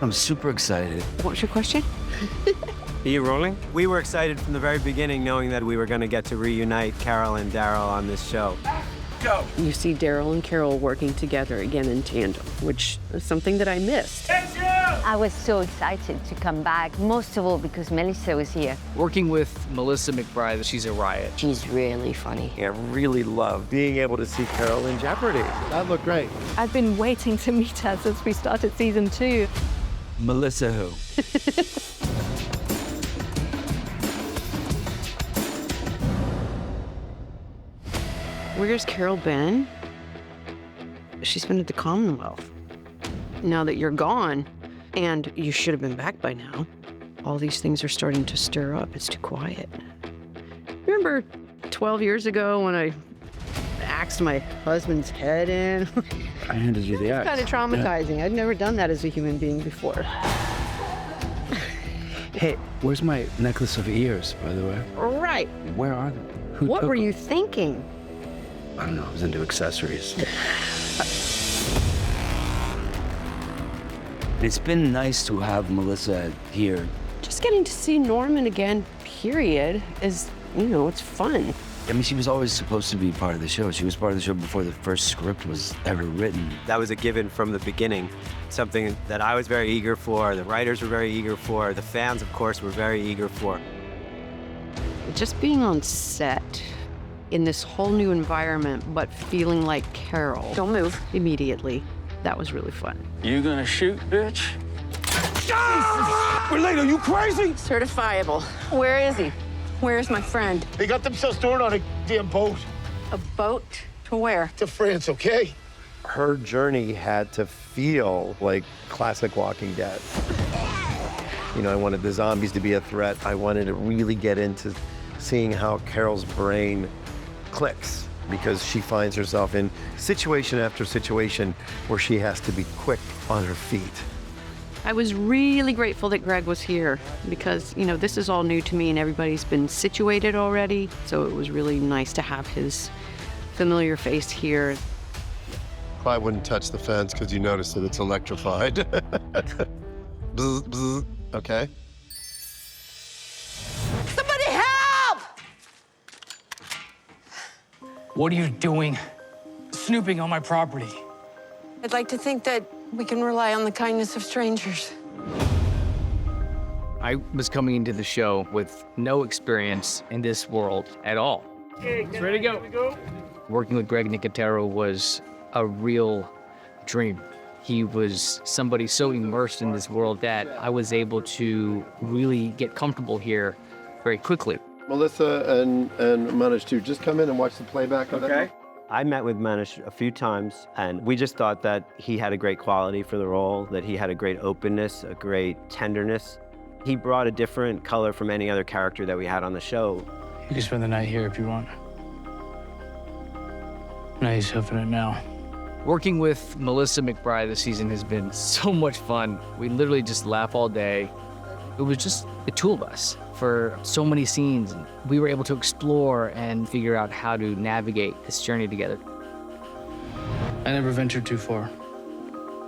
I'm super excited. What's your question? Are you rolling? We were excited from the very beginning, knowing that we were going to get to reunite Carol and Daryl on this show. Go! You see Daryl and Carol working together again in tandem, which is something that I missed. I was so excited to come back, most of all because Melissa was here. Working with Melissa McBride, she's a riot. She's really funny. I really love being able to see Carol in Jeopardy. That looked great. I've been waiting to meet her since we started season 2. Melissa who? Where's Carol been? She's been at the Commonwealth. Now that you're gone, and you should have been back by now, all these things are starting to stir up. It's too quiet. Remember 12 years ago when I axed my husband's head in? I handed you the axe. Kind of traumatizing. I'd never done that as a human being before. Hey, where's my necklace of ears, by the way? Right. Where are they? Who What took were them? you thinking? I don't know, I was into accessories. It's been nice to have Melissa here. Just getting to see Norman again, period, is, it's fun. I mean, she was always supposed to be part of the show. She was part of the show before the first script was ever written. That was a given from the beginning. Something that I was very eager for, the writers were very eager for, the fans, of course, were very eager for. Just being on set in this whole new environment, but feeling like Carol. Don't move. Immediately. That was really fun. You gonna shoot, bitch? Ah! We're late, are you crazy? Certifiable. Where is he? Where's my friend? They got themselves stored on a damn boat A boat? To where? to France, okay? Her journey had to feel like classic Walking Dead. I wanted the zombies to be a threat. I wanted to really get into seeing how Carol's brain clicks, because she finds herself in situation after situation where she has to be quick on her feet. I was really grateful that Greg was here because, this is all new to me and everybody's been situated already. So it was really nice to have his familiar face here. I wouldn't touch the fence because you notice that it's electrified. Bzz, bzz. Okay. Somebody help! What are you doing? Snooping on my property. I'd like to think that we can rely on the kindness of strangers. I was coming into the show with no experience in this world at all. It's ready to go. Working with Greg Nicotero was a real dream. He was somebody so immersed in this world that I was able to really get comfortable here very quickly. Melissa and Manish too, just come in and watch the playback of that. I met with Manish a few times, and we just thought that he had a great quality for the role, that he had a great openness, a great tenderness. He brought a different color from any other character that we had on the show. You can spend the night here if you want. No, he's huffing it now. Working with Melissa McBride this season has been so much fun. We literally just laugh all day. It was just the two of us for so many scenes. We were able to explore and figure out how to navigate this journey together. I never ventured too far.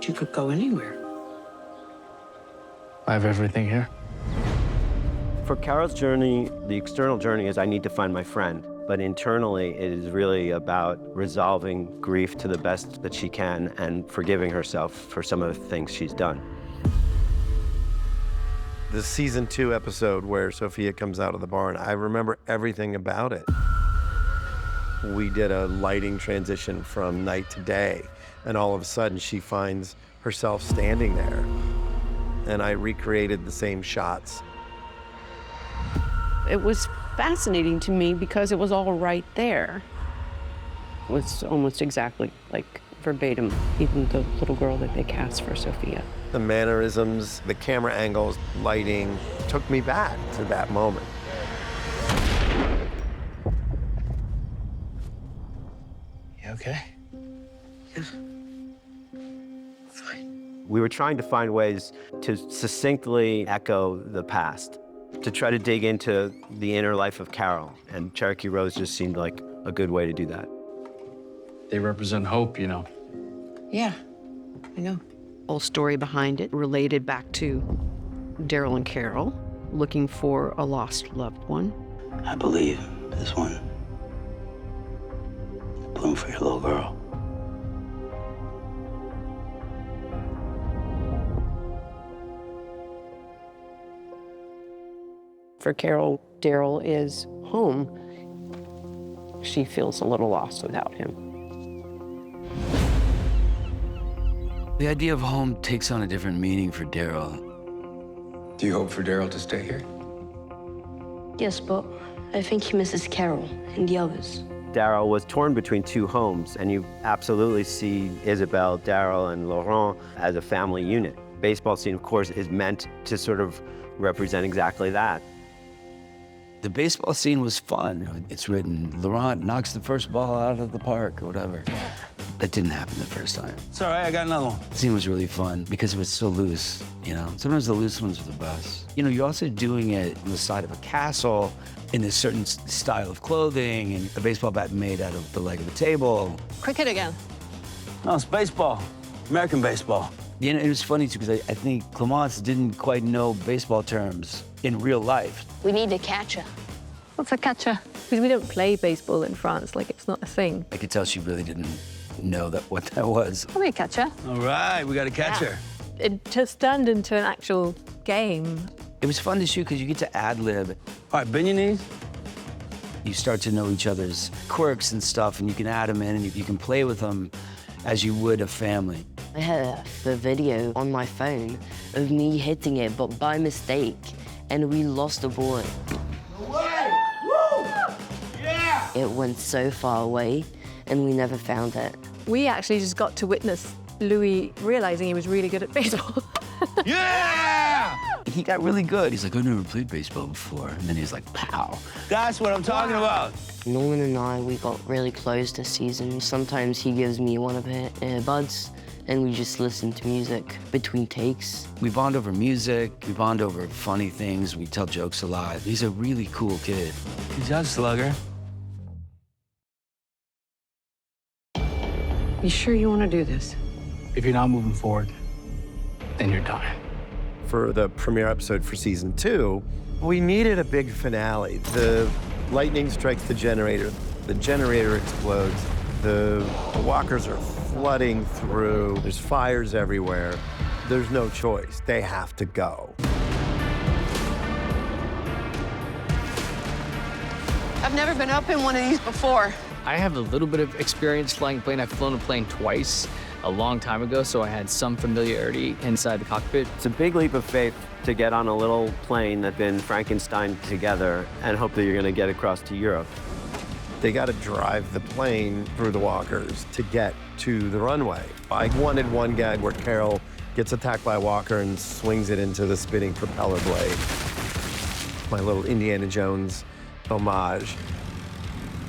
You could go anywhere. I have everything here. For Carol's journey, the external journey is I need to find my friend. But internally, it is really about resolving grief to the best that she can and forgiving herself for some of the things she's done. The season 2 episode where Sophia comes out of the barn, I remember everything about it. We did a lighting transition from night to day, and all of a sudden she finds herself standing there. And I recreated the same shots. It was fascinating to me because it was all right there. It was almost exactly like verbatim, even the little girl that they cast for Sophia. The mannerisms, the camera angles, lighting, took me back to that moment. You okay? We were trying to find ways to succinctly echo the past, to try to dig into the inner life of Carol, and Cherokee Rose just seemed like a good way to do that. They represent hope, Yeah, I know. whole story behind it related back to Daryl and Carol looking for a lost loved one. I believe this one. Bloom for your little girl. For Carol, Daryl is home. She feels a little lost without him. The idea of home takes on a different meaning for Daryl. Do you hope for Daryl to stay here? Yes, but I think he misses Carol and the others. Daryl was torn between two homes, and you absolutely see Isabel, Daryl, and Laurent as a family unit. Baseball scene, of course, is meant to sort of represent exactly that. The baseball scene was fun. It's written, Laurent knocks the first ball out of the park or whatever. That didn't happen the first time. It's all right, I got another one. The scene was really fun because it was so loose, you know? Sometimes the loose ones are the best. You know, you're also doing it on the side of a castle in a certain style of clothing and a baseball bat made out of the leg of a table. Cricket again. No, it's baseball. American baseball. You know, it was funny too because I think Clemence didn't quite know baseball terms in real life. We need a catcher. What's a catcher? Because we don't play baseball in France, like it's not a thing. I could tell she really didn't know what that was. I'll be a catcher. All right, we got a catcher. It just turned into an actual game. It was fun to shoot because you get to ad-lib. All right, bend your knees. You start to know each other's quirks and stuff, and you can add them in, and you can play with them as you would a family. I had the video on my phone of me hitting it, but by mistake, and we lost the ball. Away! Woo! Yeah! It went so far away, and we never found it. We actually just got to witness Louis realizing he was really good at baseball. Yeah! He got really good. He's like, I've never played baseball before. And then he's like, pow. That's what I'm talking about. Norman and I, we got really close this season. Sometimes he gives me one of his earbuds, and we just listen to music between takes. We bond over music. We bond over funny things. We tell jokes a lot. He's a really cool kid. Good job, Slugger. You sure you want to do this? If you're not moving forward, then you're done. For the premiere episode for season 2, we needed a big finale. The lightning strikes the generator explodes, the walkers are flooding through, there's fires everywhere. There's no choice, they have to go. I've never been up in one of these before. I have a little bit of experience flying a plane. I've flown a plane twice a long time ago, so I had some familiarity inside the cockpit. It's a big leap of faith to get on a little plane that's been Frankenstein together and hope that you're going to get across to Europe. They got to drive the plane through the walkers to get to the runway. I wanted one gag where Carol gets attacked by a walker and swings it into the spinning propeller blade. My little Indiana Jones homage.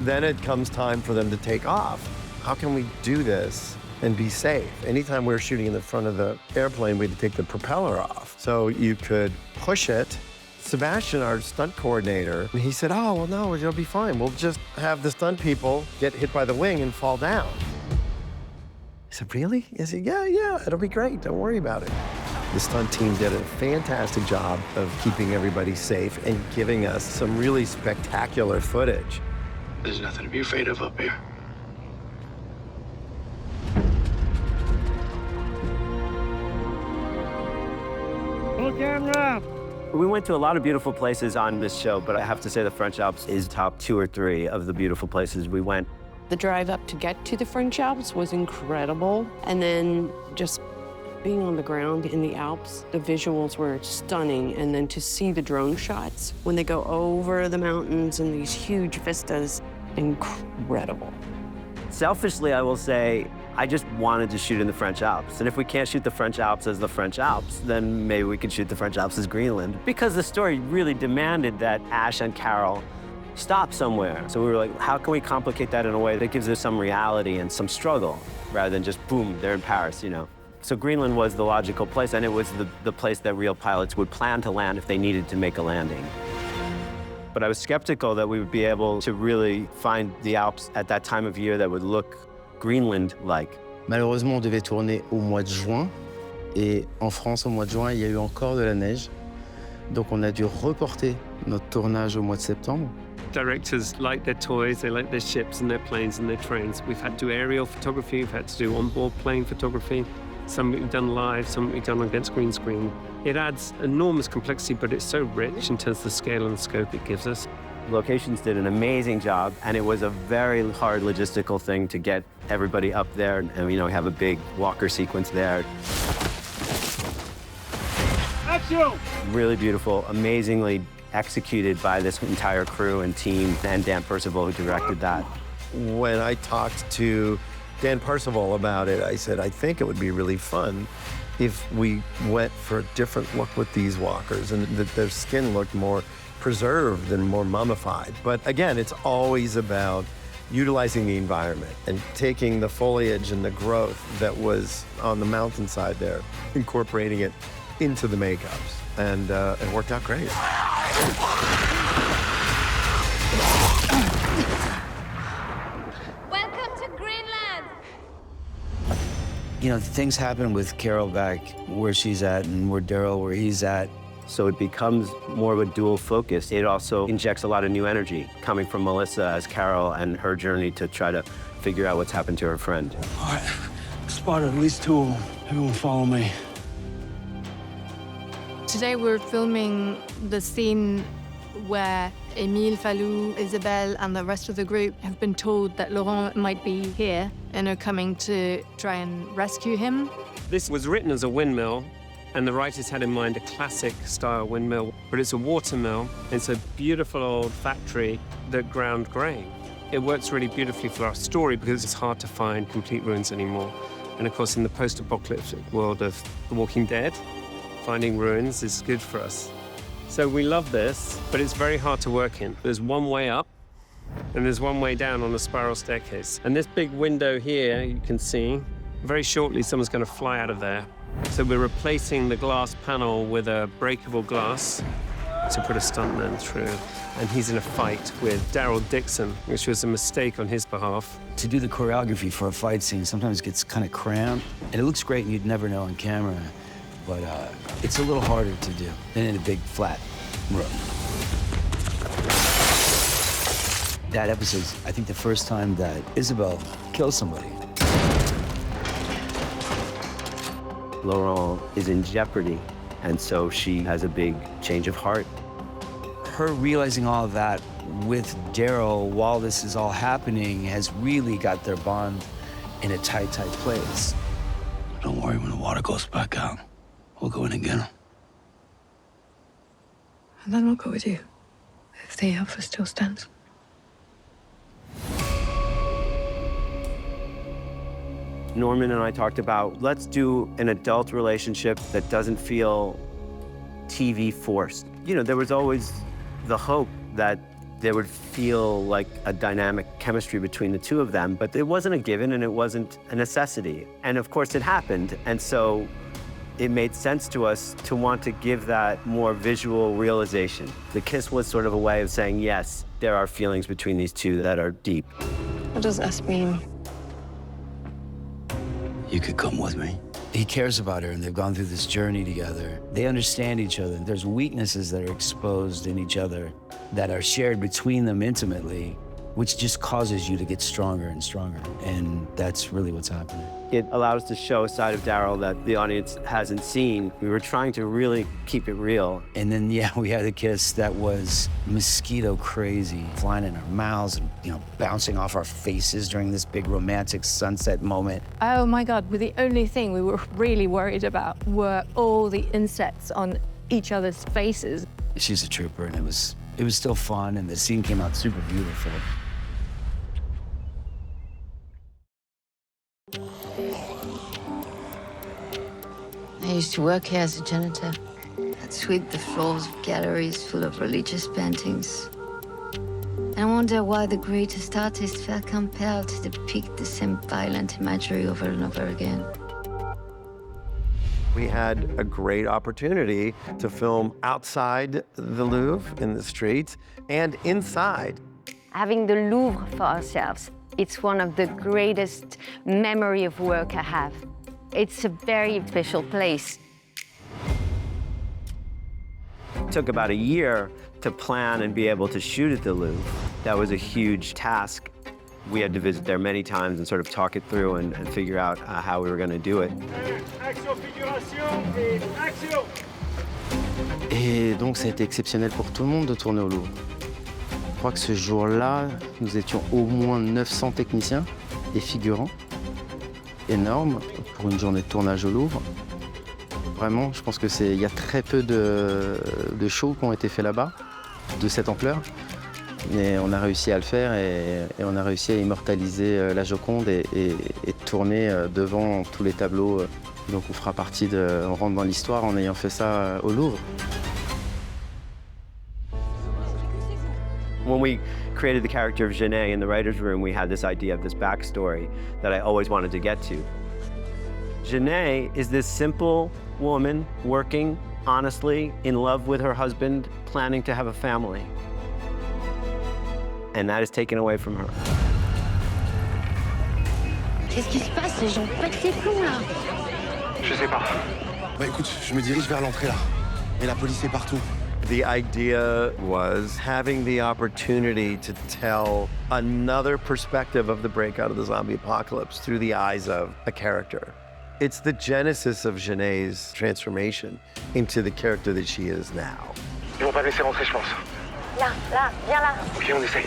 Then it comes time for them to take off. How can we do this and be safe? Anytime we were shooting in the front of the airplane, we had to take the propeller off. So you could push it. Sebastian, our stunt coordinator, he said, oh, well, no, it'll be fine. We'll just have the stunt people get hit by the wing and fall down. I said, really? He said, yeah, it'll be great. Don't worry about it. The stunt team did a fantastic job of keeping everybody safe and giving us some really spectacular footage. There's nothing to be afraid of up here. Roll camera! We went to a lot of beautiful places on this show, but I have to say the French Alps is top 2 or 3 of the beautiful places we went. The drive up to get to the French Alps was incredible. And then just being on the ground in the Alps, the visuals were stunning. And then to see the drone shots when they go over the mountains and these huge vistas, incredible. Selfishly, I will say, I just wanted to shoot in the French Alps. And if we can't shoot the French Alps as the French Alps, then maybe we could shoot the French Alps as Greenland. Because the story really demanded that Ash and Carol stop somewhere. So we were like, how can we complicate that in a way that gives us some reality and some struggle, rather than just, boom, they're in Paris, you know? So Greenland was the logical place, and it was the place that real pilots would plan to land if they needed to make a landing. But I was skeptical that we would be able to really find the Alps at that time of year that would look Greenland-like. Malheureusement, on devait tourner au mois de juin. Et en France, au mois de juin, il y a eu encore de la neige. Donc on a dû reporter notre tournage au mois de septembre. Directors like their toys, they like their ships and their planes and their trains. We've had to do aerial photography, we've had to do onboard plane photography. Some we've done live, some we've done against green screen. It adds enormous complexity, but it's so rich in terms of the scale and the scope it gives us. Locations did an amazing job, and it was a very hard logistical thing to get everybody up there. And we have a big walker sequence there. Action! Really beautiful, amazingly executed by this entire crew and team, and Dan Percival, who directed that. When I talked to Dan Percival about it, I said, I think it would be really fun if we went for a different look with these walkers and that their skin looked more preserved and more mummified. But again, it's always about utilizing the environment and taking the foliage and the growth that was on the mountainside there, incorporating it into the makeups, and it worked out great. Welcome to Greenland! Things happen with Carol back where she's at and where Daryl, where he's at. So it becomes more of a dual focus. It also injects a lot of new energy coming from Melissa as Carol and her journey to try to figure out what's happened to her friend. All right, spotted at least 2 of them. Everyone follow me. Today we're filming the scene where Emile, Falou, Isabelle, and the rest of the group have been told that Laurent might be here and are coming to try and rescue him. This was written as a windmill, and the writers had in mind a classic style windmill, but it's a water mill. It's a beautiful old factory that ground grain. It works really beautifully for our story because it's hard to find complete ruins anymore. And of course, in the post-apocalyptic world of The Walking Dead, finding ruins is good for us. So we love this, but it's very hard to work in. There's one way up, and there's one way down on a spiral staircase. And this big window here, you can see, very shortly someone's going to fly out of there. So we're replacing the glass panel with a breakable glass to put a stuntman through. And he's in a fight with Daryl Dixon, which was a mistake on his behalf. To do the choreography for a fight scene sometimes gets kind of cramped, and it looks great and you'd never know on camera, but it's a little harder to do than in a big flat room. That episode's, I think, the first time that Isabelle kills somebody. Laurent is in jeopardy, and so she has a big change of heart. Her realizing all of that with Daryl while this is all happening has really got their bond in a tight, tight place. Don't worry, when the water goes back out, we'll go in and get them. And then I'll go with you, if the offer still stands. Norman and I talked about, let's do an adult relationship that doesn't feel TV forced. There was always the hope that there would feel like a dynamic chemistry between the two of them, but it wasn't a given and it wasn't a necessity. And of course it happened, and so it made sense to us to want to give that more visual realization. The kiss was sort of a way of saying, yes, there are feelings between these two that are deep. What does this mean? You could come with me. He cares about her, and they've gone through this journey together. They understand each other. There's weaknesses that are exposed in each other that are shared between them intimately, which just causes you to get stronger and stronger. And that's really what's happening. It allowed us to show a side of Daryl that the audience hasn't seen. We were trying to really keep it real. And then, yeah, we had a kiss that was mosquito crazy, flying in our mouths and, bouncing off our faces during this big romantic sunset moment. Oh my God, the only thing we were really worried about were all the insects on each other's faces. She's a trooper, and it was still fun, and the scene came out super beautiful. I used to work here as a janitor. I'd sweep the floors of galleries full of religious paintings. I wonder why the greatest artists felt compelled to depict the same violent imagery over and over again. We had a great opportunity to film outside the Louvre in the streets and inside. Having the Louvre for ourselves, it's one of the greatest memory of work I have. It's a very special place. It took about a year to plan and be able to shoot at the Louvre. That was a huge task. We had to visit there many times and sort of talk it through and figure out how we were going to do it. Et donc ça a été exceptionnel pour tout le monde de tourner au Louvre. Je crois que ce jour-là, nous étions au moins 900 techniciens et figurants. Énorme pour une journée de tournage au Louvre. Vraiment, je pense qu'il y a très peu de shows qui ont été faits là-bas, de cette ampleur. Mais on a réussi à le faire et on a réussi à immortaliser la Joconde et tourner devant tous les tableaux. Donc on rentre dans l'histoire en ayant fait ça au Louvre. When we created the character of Genet in the writer's room, we had this idea of this backstory that I always wanted to get to. Genet is this simple woman working honestly, in love with her husband, planning to have a family. And that is taken away from her. Qu'est-ce qui se passe? Les gens pètent les plombs, là. Je sais pas. Bah écoute, je me dirige vers l'entrée là. Et la police est partout. The idea was having the opportunity to tell another perspective of the breakout of the zombie apocalypse through the eyes of a character. It's the genesis of Genet's transformation into the character that she is now. Ils vont pas me laisser rentrer, je pense. Là, viens là. Ok, on essaye.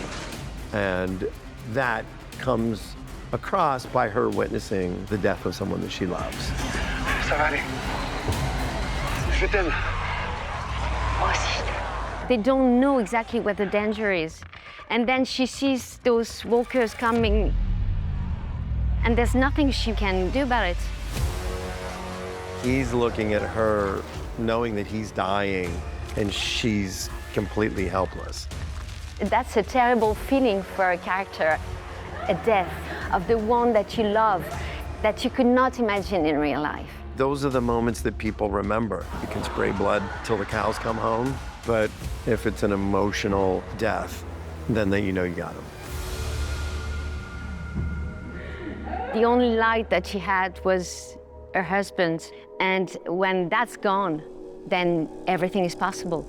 And that comes across by her witnessing the death of someone that she loves. Ça va aller. Je t'aime. Moi aussi. They don't know exactly where the danger is. And then she sees those walkers coming, and there's nothing she can do about it. He's looking at her, knowing that he's dying, and she's completely helpless. That's a terrible feeling for a character, a death of the one that you love, that you could not imagine in real life. Those are the moments that people remember. You can spray blood till the cows come home, but if it's an emotional death, then you know you got him. The only light that she had was her husband, and when that's gone, then everything is possible.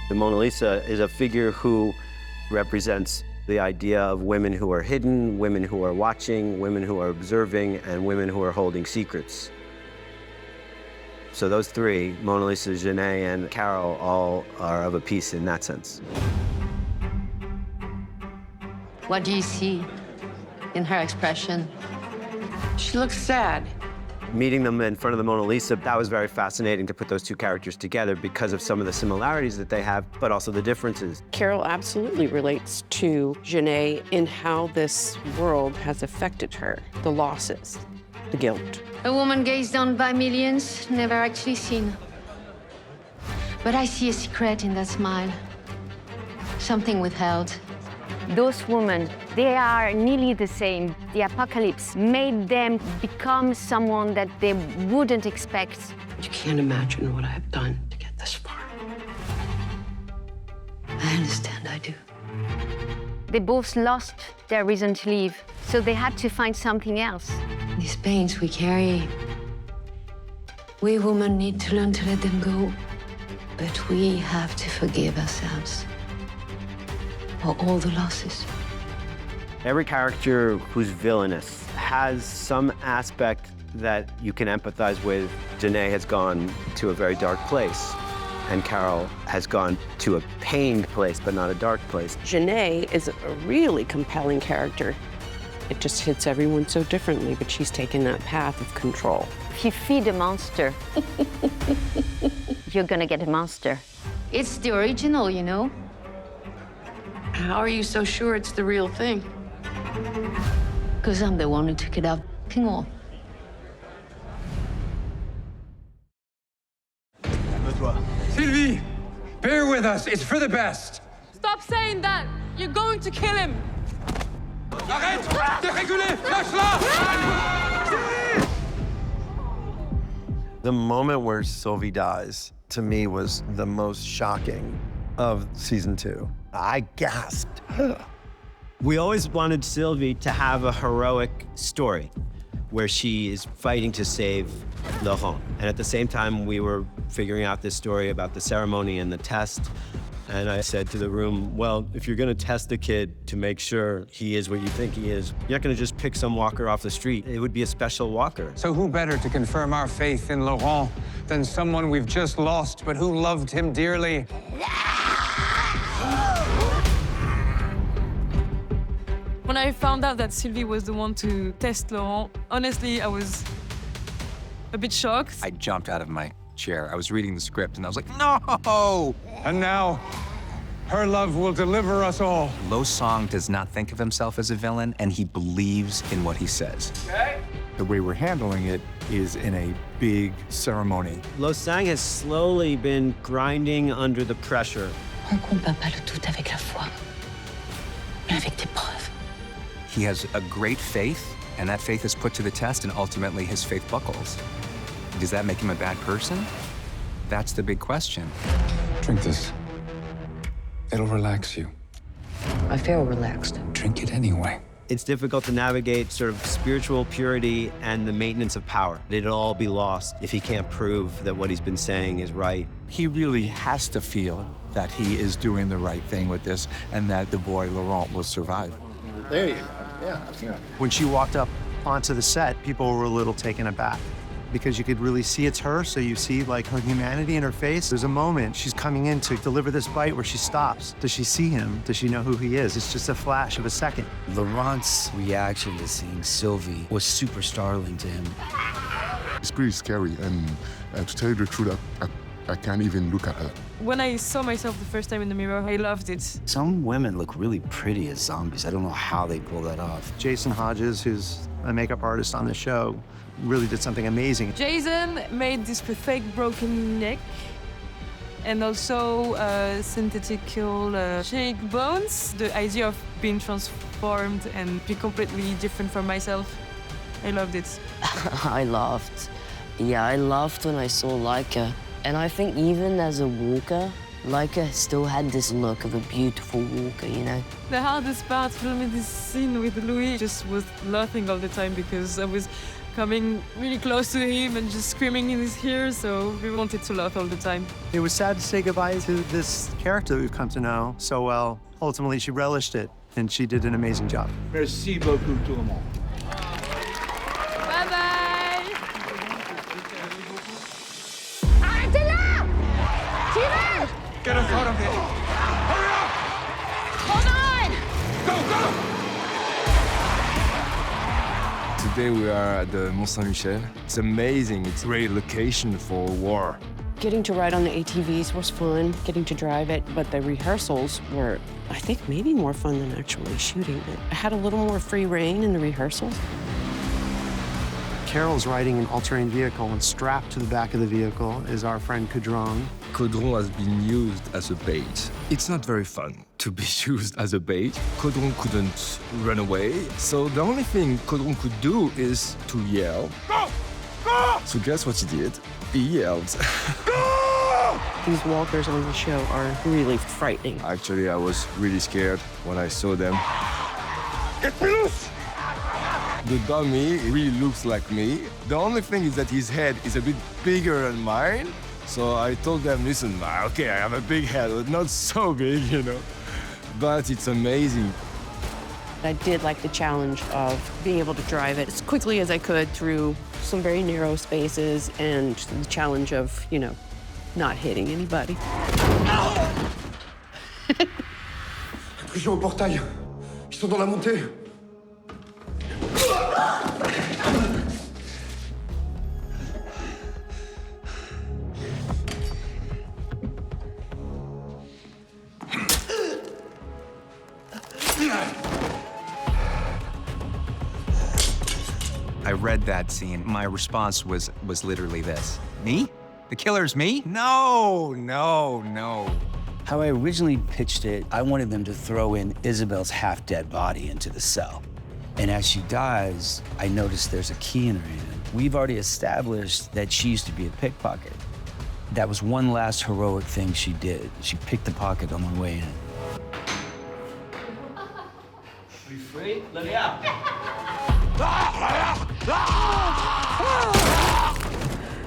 The Mona Lisa is a figure who represents the idea of women who are hidden, women who are watching, women who are observing, and women who are holding secrets. So those three, Mona Lisa, Genet, and Carol, all are of a piece in that sense. What do you see in her expression? She looks sad. Meeting them in front of the Mona Lisa, that was very fascinating to put those two characters together because of some of the similarities that they have, but also the differences. Carol absolutely relates to Genet in how this world has affected her, the losses, the guilt. A woman gazed on by millions, never actually seen. But I see a secret in that smile. Something withheld. Those women, they are nearly the same. The apocalypse made them become someone that they wouldn't expect. You can't imagine what I have done to get this far. I understand, I do. They both lost their reason to live, so they had to find something else. These pains we carry, we women need to learn to let them go. But we have to forgive ourselves for all the losses. Every character who's villainous has some aspect that you can empathize with. Genet has gone to a very dark place, and Carol has gone to a pained place, but not a dark place. Genet is a really compelling character. It just hits everyone so differently, but she's taken that path of control. If you feed a monster, you're gonna get a monster. It's the original, you know. How are you so sure it's the real thing? Because I'm the one who took it out. Hang on. Sylvie, bear with us. It's for the best. Stop saying that. You're going to kill him. Arrête! Dérégulé! Lâche-la! The moment where Sylvie dies, to me, was the most shocking of season 2. I gasped. We always wanted Sylvie to have a heroic story where she is fighting to save Laurent. And at the same time, we were figuring out this story about the ceremony and the test. And I said to the room, well, if you're gonna test the kid to make sure he is what you think he is, you're not gonna just pick some walker off the street. It would be a special walker. So who better to confirm our faith in Laurent than someone we've just lost, but who loved him dearly? When I found out that Sylvie was the one to test Laurent, honestly, I was a bit shocked. I jumped out of my chair. I was reading the script and I was like, no! And now, her love will deliver us all. Lo Song does not think of himself as a villain, and he believes in what he says. Okay. The way we're handling it is in a big ceremony. Lo Sang has slowly been grinding under the pressure. On combat pas le tout avec la foi, mais avec des preuves. He has a great faith, and that faith is put to the test, and ultimately his faith buckles. Does that make him a bad person? That's the big question. Drink this. It'll relax you. I feel relaxed. Drink it anyway. It's difficult to navigate sort of spiritual purity and the maintenance of power. It'll all be lost if he can't prove that what he's been saying is right. He really has to feel that he is doing the right thing with this and that the boy Laurent will survive. There you go. Yeah. When she walked up onto the set, people were a little taken aback because you could really see it's her, so you see like her humanity in her face. There's a moment she's coming in to deliver this bite where she stops. Does she see him? Does she know who he is? It's just a flash of a second. Laurent's reaction to seeing Sylvie was super startling to him. It's pretty scary, and to tell you the truth, I can't even look at her. When I saw myself the first time in the mirror, I loved it. Some women look really pretty as zombies. I don't know how they pull that off. Jason Hodges, who's a makeup artist on the show, really did something amazing. Jason made this fake broken neck and also synthetical cheekbones. The idea of being transformed and be completely different from myself, I loved it. I laughed. Yeah, I laughed when I saw Laika. And I think even as a walker, Laika still had this look of a beautiful walker, you know? The hardest part filming this scene with Louis just was laughing all the time because I was coming really close to him and just screaming in his ear, so we wanted to laugh all the time. It was sad to say goodbye to this character we've come to know so well. Ultimately, she relished it, and she did an amazing job. Merci beaucoup tout le monde. Bye-bye! Arrêtez là! Tirez! Get us out of here! Hurry up! Hold on! Go! Today we are at the Mont Saint-Michel. It's amazing. It's a great location for war. Getting to ride on the ATVs was fun, getting to drive it, but the rehearsals were, I think, maybe more fun than actually shooting it. I had a little more free reign in the rehearsals. Carol's riding an all-terrain vehicle, and strapped to the back of the vehicle is our friend Caudron. Caudron has been used as a bait. It's not very fun to be used as a bait. Caudron couldn't run away, so the only thing Caudron could do is to yell. Go! Go! So guess what he did? He yelled. Go! These walkers on the show are really frightening. Actually, I was really scared when I saw them. Get me loose! The dummy really looks like me. The only thing is that his head is a bit bigger than mine. So I told them, listen, okay, I have a big head, but not so big, you know. But it's amazing. I did like the challenge of being able to drive it as quickly as I could through some very narrow spaces, and the challenge of, you know, not hitting anybody. Attention au portail. Ils sont dans la montée. I read that scene. My response was literally this. Me? The killer's me? No, no, no. How I originally pitched it, I wanted them to throw in Isabel's half-dead body into the cell. And as she dies, I noticed there's a key in her hand. We've already established that she used to be a pickpocket. That was one last heroic thing she did. She picked the pocket on the way in. Ready? Let me out.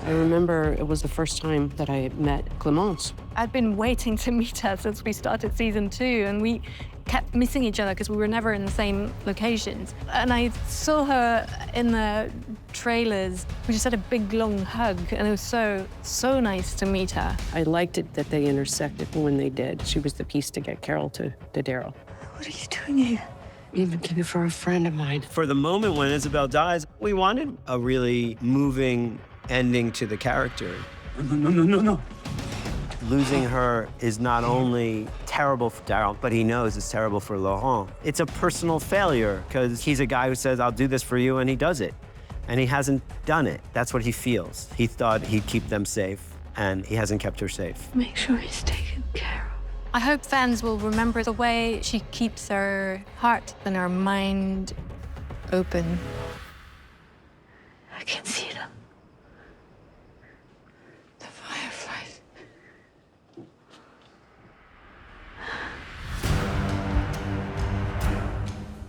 I remember it was the first time that I had met Clemence. I'd been waiting to meet her since we started season 2, and we kept missing each other because we were never in the same locations. And I saw her in the trailers. We just had a big, long hug, and it was so nice to meet her. I liked it that they intersected when they did. She was the piece to get Carol to Daryl. What are you doing here? Even looking for a friend of mine. For the moment when Isabel dies, we wanted a really moving ending to the character. No. Losing her is not only terrible for Daryl, but he knows it's terrible for Laurent. It's a personal failure because he's a guy who says, I'll do this for you, and he does it. And he hasn't done it. That's what he feels. He thought he'd keep them safe, and he hasn't kept her safe. Make sure he's taken care of. I hope fans will remember the way she keeps her heart and her mind open. I can see them. The fireflies.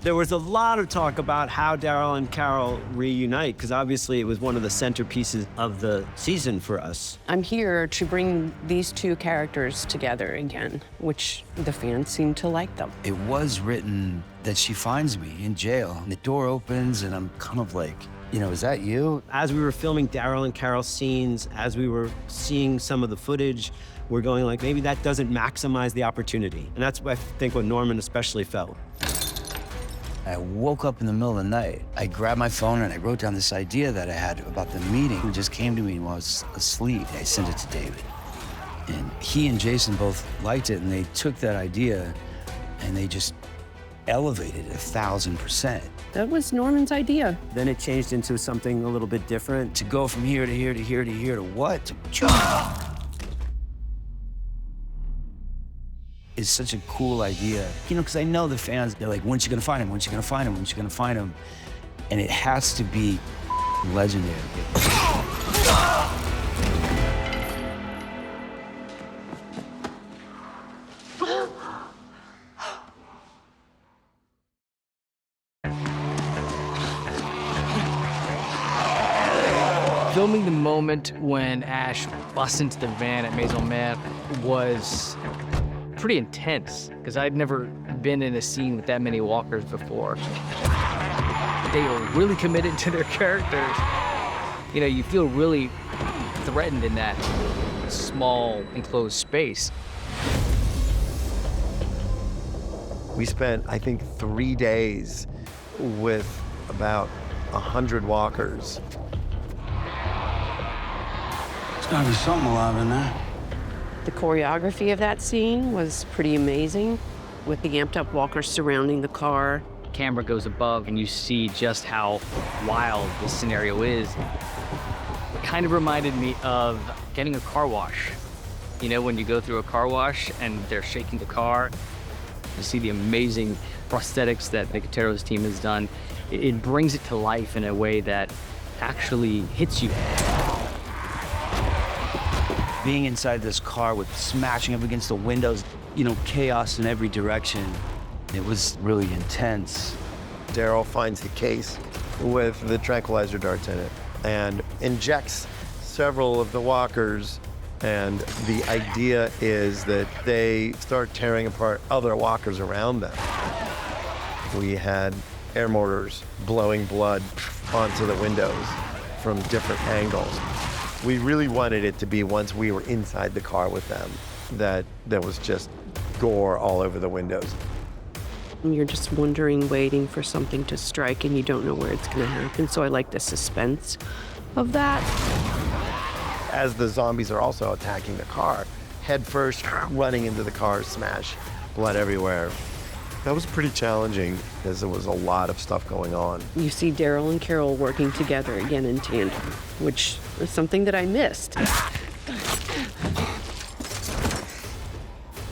There was a lot of talk about how Daryl and Carol reunite, because obviously it was one of the centerpieces of the season for us. I'm here to bring these two characters together again, which the fans seem to like them. It was written that she finds me in jail, and the door opens, and I'm kind of like, you know, is that you? As we were filming Daryl and Carol's scenes, as we were seeing some of the footage, we're going like, maybe that doesn't maximize the opportunity. And that's, I think, what Norman especially felt. I woke up in the middle of the night. I grabbed my phone and I wrote down this idea that I had about the meeting. It just came to me while I was asleep. I sent it to David. And he and Jason both liked it, and they took that idea and they just elevated it 1,000%. That was Norman's idea. Then it changed into something a little bit different. To go from here to here to here to here to what? To is such a cool idea. You know, because I know the fans, they're like, when's she gonna find him? When's she gonna find him? When's she gonna find him? And it has to be legendary. Filming the moment when Ash busts into the van at Maison Mère was pretty intense, because I'd never been in a scene with that many walkers before. They were really committed to their characters. You know, you feel really threatened in that small, enclosed space. We spent, I think, 3 days with about 100 walkers. There's gotta be something alive in there. The choreography of that scene was pretty amazing, with the amped-up walkers surrounding the car. Camera goes above and you see just how wild this scenario is. It kind of reminded me of getting a car wash. You know, when you go through a car wash and they're shaking the car, you see the amazing prosthetics that Nicotero's team has done. It brings it to life in a way that actually hits you. Being inside this car with smashing up against the windows, you know, chaos in every direction. It was really intense. Daryl finds the case with the tranquilizer darts in it and injects several of the walkers, and the idea is that they start tearing apart other walkers around them. We had air mortars blowing blood onto the windows from different angles. We really wanted it to be, once we were inside the car with them, that there was just gore all over the windows. And you're just wondering, waiting for something to strike, and you don't know where it's going to happen. So I like the suspense of that. As the zombies are also attacking the car, head first, running into the car, smash, blood everywhere. That was pretty challenging because there was a lot of stuff going on. You see Daryl and Carol working together again in tandem, which is something that I missed.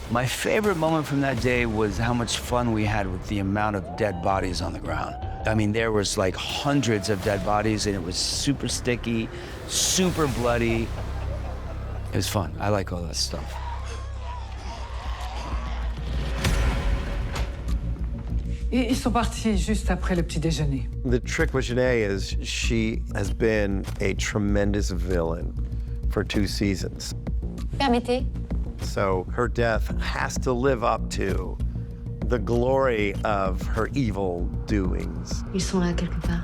My favorite moment from that day was how much fun we had with the amount of dead bodies on the ground. I mean, there was like hundreds of dead bodies, and it was super sticky, super bloody. It was fun. I like all that stuff. Ils sont partis juste après le petit déjeuner. The trick with Janae is she has been a tremendous villain for 2 seasons. Permettez. So her death has to live up to the glory of her evil doings. Ils sont là quelque part.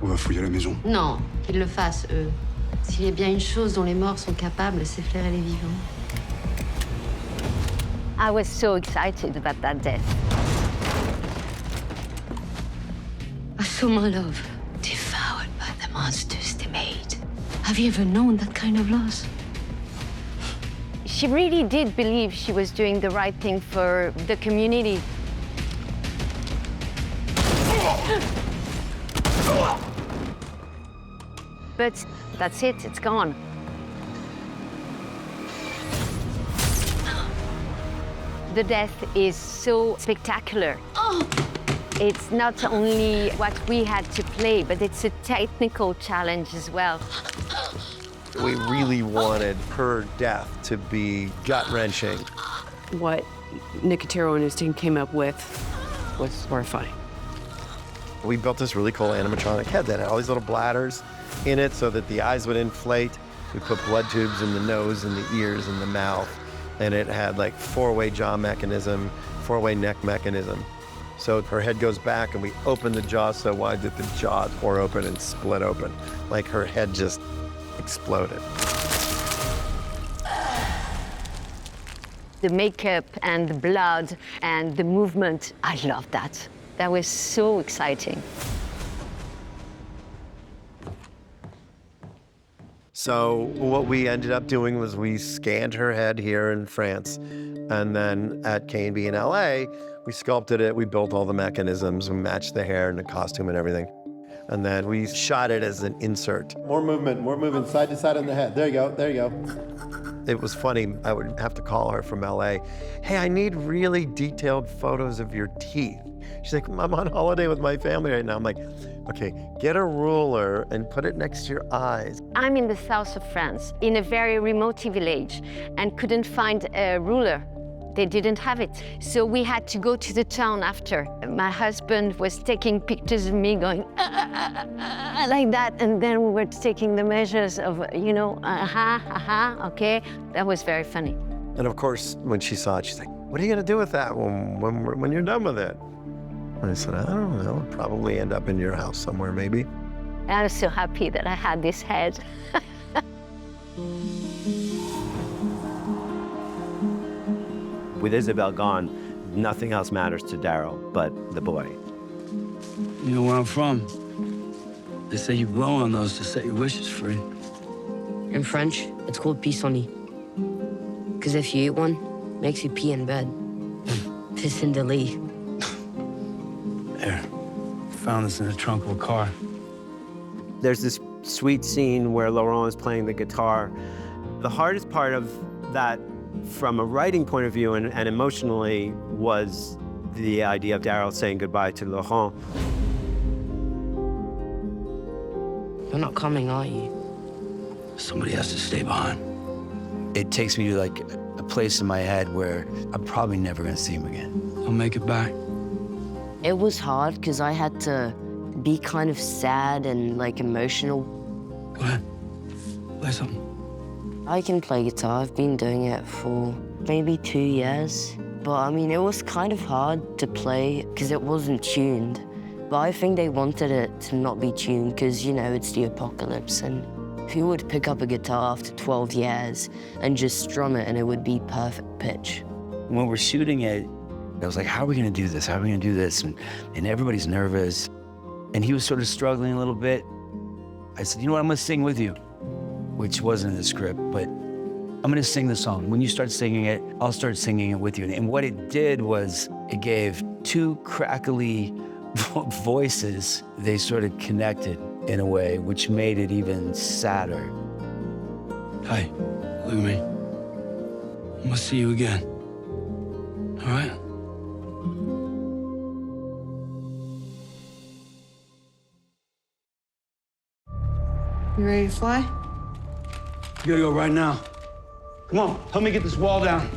On va fouiller la maison. Non, qu'ils le fassent, eux. S'il y a bien une chose dont les morts sont capables, c'est flairer les vivants. I was so excited about that death. I saw my love devoured by the monsters they made. Have you ever known that kind of loss? She really did believe she was doing the right thing for the community. But that's it, it's gone. The death is so spectacular. It's not only what we had to play, but it's a technical challenge as well. We really wanted her death to be gut-wrenching. What Nicotero and his team came up with was horrifying. We built this really cool animatronic head that had all these little bladders in it so that the eyes would inflate. We put blood tubes in the nose and the ears and the mouth. And it had like 4-way jaw mechanism, 4-way neck mechanism. So her head goes back and we open the jaw so wide that the jaw tore open and split open. Like her head just exploded. The makeup and the blood and the movement, I love that. That was so exciting. So what we ended up doing was we scanned her head here in France, and then at K&B in LA, we sculpted it, we built all the mechanisms, we matched the hair and the costume and everything. And then we shot it as an insert. More movement, side to side on the head. There you go, there you go. It was funny, I would have to call her from LA. Hey, I need really detailed photos of your teeth. She's like, I'm on holiday with my family right now. I'm like, okay, get a ruler and put it next to your eyes. I'm in the south of France, in a very remote village, and couldn't find a ruler. They didn't have it. So we had to go to the town after. My husband was taking pictures of me going, like that, and then we were taking the measures of, you know, okay. That was very funny. And of course, when she saw it, she's like, what are you gonna do with that when you're done with it? And I said, I don't know, it'll probably end up in your house somewhere, maybe. I was so happy that I had this head. With Isabel gone, nothing else matters to Daryl but the boy. You know where I'm from? They say you blow on those to set your wishes free. In French, it's called pissenlit. Because if you eat one, it makes you pee in bed. Piss in the lit. There. Found this in the trunk of a car. There's this sweet scene where Laurent is playing the guitar. The hardest part of that, from a writing point of view and emotionally, was the idea of Daryl saying goodbye to Laurent. You're not coming, are you? Somebody has to stay behind. It takes me to like a place in my head where I'm probably never gonna see him again. I'll make it back. It was hard because I had to be kind of sad and like emotional. Go ahead, play something. I can play guitar. I've been doing it for maybe 2 years. But I mean, it was kind of hard to play because it wasn't tuned. But I think they wanted it to not be tuned because, you know, it's the apocalypse. And who would pick up a guitar after 12 years and just strum it and it would be perfect pitch? When we're shooting it, I was like, how are we gonna do this? How are we gonna do this? And everybody's nervous. And he was sort of struggling a little bit. I said, you know what, I'm gonna sing with you, which wasn't in the script, but I'm gonna sing the song. When you start singing it, I'll start singing it with you. And what it did was it gave two crackly voices. They sort of connected in a way, which made it even sadder. Hey, look at me. I'm gonna see you again. All right? You ready to fly? You gotta go right now. Come on, help me get this wall down.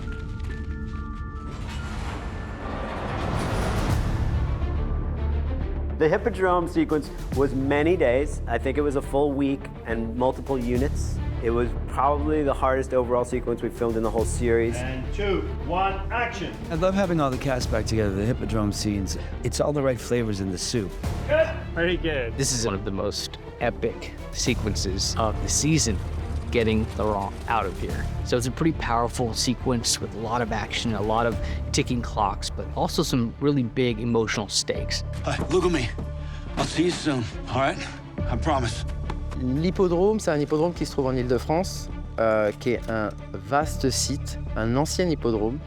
The Hippodrome sequence was many days. I think it was a full week and multiple units. It was probably the hardest overall sequence we filmed in the whole series. And 2, 1, action. I love having all the cast back together, the Hippodrome scenes. It's all the right flavors in the soup. Good. Very good. This is one of the most epic sequences of the season, getting Laurent out of here. So it's a pretty powerful sequence with a lot of action, a lot of ticking clocks, but also some really big emotional stakes. Hey, look at me. I'll see you soon, all right? I promise. L'hippodrome, c'est un hippodrome qui se trouve en Île-de-France, qui est un vaste site, un ancien hippodrome,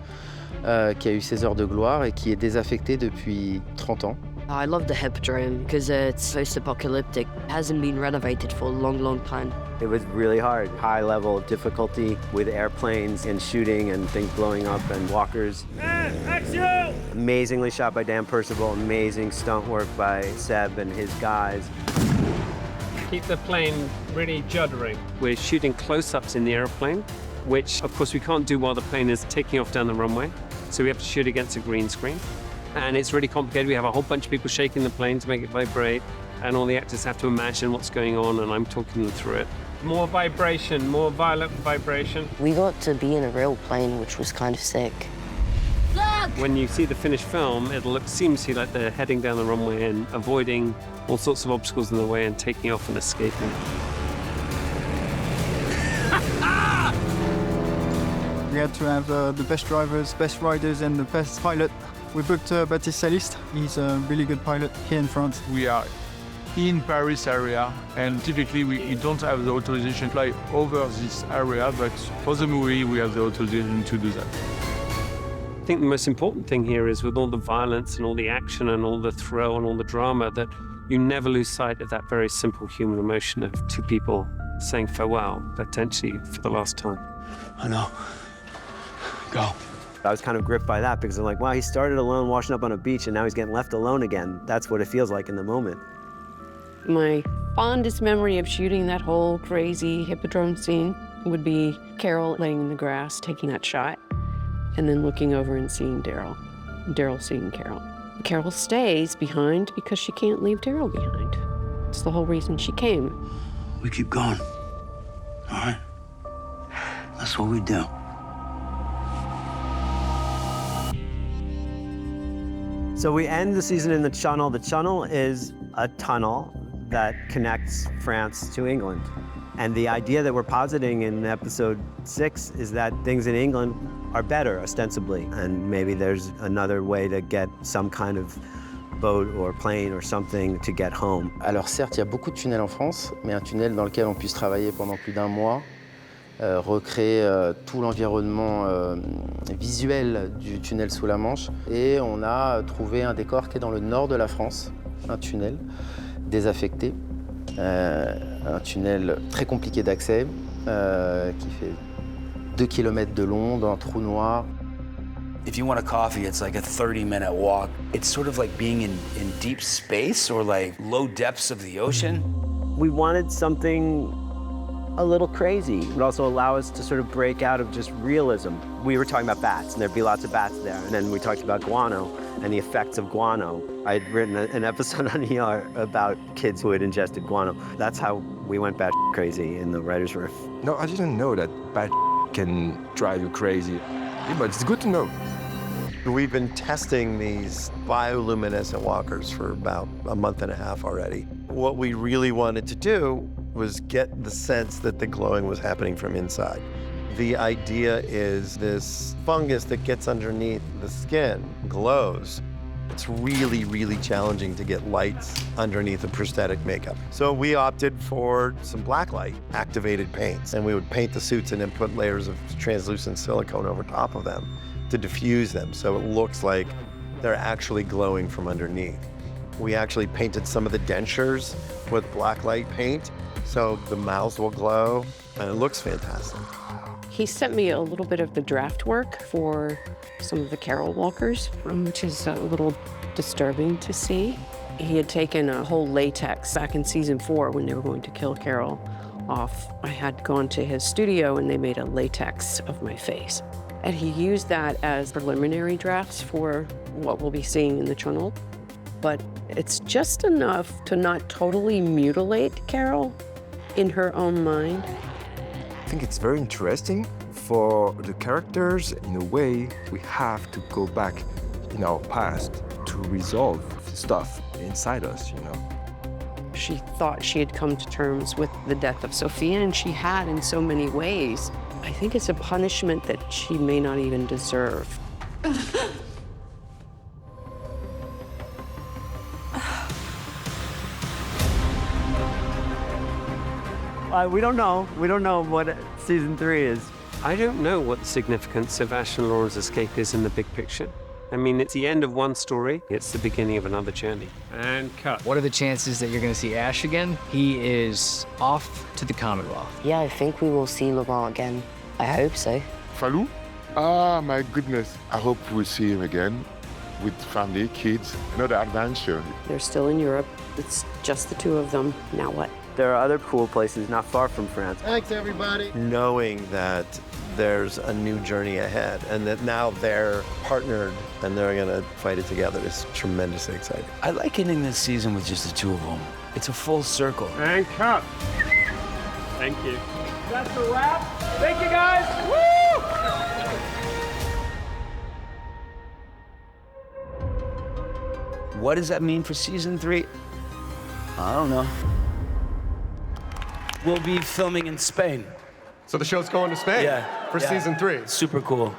qui a eu ses heures de gloire et qui est désaffecté depuis 30 ans. I love the Hippodrome because it's post-apocalyptic. It hasn't been renovated for a long, long time. It was really hard. High level of difficulty with airplanes and shooting and things blowing up and walkers. Action! Amazingly shot by Dan Percival, amazing stunt work by Seb and his guys. Keep the plane really juddering. We're shooting close-ups in the airplane, which of course we can't do while the plane is taking off down the runway. So we have to shoot against a green screen. And it's really complicated. We have a whole bunch of people shaking the plane to make it vibrate. And all the actors have to imagine what's going on, and I'm talking them through it. More vibration, more violent vibration. We got to be in a real plane, which was kind of sick. When you see the finished film, it'll look seamlessly like they're heading down the runway and avoiding all sorts of obstacles in the way and taking off and escaping. We had to have the best drivers, best riders, and the best pilot. We booked Baptiste Saliste. He's a really good pilot here in France. We are in Paris area, and typically we don't have the authorization to fly over this area, but for the movie we have the authorization to do that. I think the most important thing here is with all the violence and all the action and all the thrill and all the drama that you never lose sight of that very simple human emotion of two people saying farewell, potentially for the last time. I know. Go. I was kind of gripped by that because I'm like, wow, he started alone washing up on a beach and now he's getting left alone again. That's what it feels like in the moment. My fondest memory of shooting that whole crazy Hippodrome scene would be Carol laying in the grass, taking that shot, and then looking over and seeing Daryl. Daryl seeing Carol. Carol stays behind because she can't leave Daryl behind. It's the whole reason she came. We keep going, all right? That's what we do. So we end the season in the Channel. The Channel is a tunnel that connects France to England. And the idea that we're positing in episode 6 is that things in England are better, ostensibly. And maybe there's another way to get some kind of boat or plane or something to get home. Alors certes, il y a beaucoup de tunnels en France, mais un tunnel dans lequel on puisse travailler pendant plus d'un mois, recréer tout l'environnement visuel du tunnel sous la Manche. Et on a trouvé un décor qui est dans le nord de la France, un tunnel désaffecté, un tunnel très compliqué d'accès, qui fait 2 km de long, dans un trou noir. If you want a coffee, it's like a 30-minute walk. It's sort of like being in deep space or like low depths of the ocean. We wanted something a little crazy, but also allow us to sort of break out of just realism. We were talking about bats, and there'd be lots of bats there. And then we talked about guano and the effects of guano. I'd written an episode on ER about kids who had ingested guano. That's how we went bat crazy in the writer's room. No, I didn't know that bat can drive you crazy. Yeah, but it's good to know. We've been testing these bioluminescent walkers for about a month and a half already. What we really wanted to do was get the sense that the glowing was happening from inside. The idea is this fungus that gets underneath the skin glows. It's really, really challenging to get lights underneath the prosthetic makeup. So we opted for some blacklight activated paints, and we would paint the suits and then put layers of translucent silicone over top of them to diffuse them so it looks like they're actually glowing from underneath. We actually painted some of the dentures with blacklight paint so the mouths will glow, and it looks fantastic. He sent me a little bit of the draft work for some of the Carol walkers, which is a little disturbing to see. He had taken a whole latex back in season 4 when they were going to kill Carol off. I had gone to his studio and they made a latex of my face. And he used that as preliminary drafts for what we'll be seeing in the channel. but it's just enough to not totally mutilate Carol in her own mind. I think it's very interesting for the characters. In a way, we have to go back in our past to resolve stuff inside us, you know. She thought she had come to terms with the death of Sophia, and she had in so many ways. I think it's a punishment that she may not even deserve. We don't know. We don't know what season 3 is. I don't know what the significance of Ash and Laura's escape is in the big picture. I mean, it's the end of one story. It's the beginning of another journey. And cut. What are the chances that you're going to see Ash again? He is off to the Commonwealth. Yeah, I think we will see Laurent again. I hope so. Falou? Ah, my goodness. I hope we'll see him again with family, kids, another adventure. They're still in Europe. It's just the two of them. Now what? There are other cool places not far from France. Thanks, everybody. Knowing that there's a new journey ahead and that now they're partnered and they're gonna fight it together is tremendously exciting. I like ending this season with just the two of them. It's a full circle. And cut. Thank you. That's a wrap. Thank you, guys. Woo! What does that mean for season 3? I don't know. We'll be filming in Spain. So the show's going to Spain Yeah. for yeah. season 3. Super cool.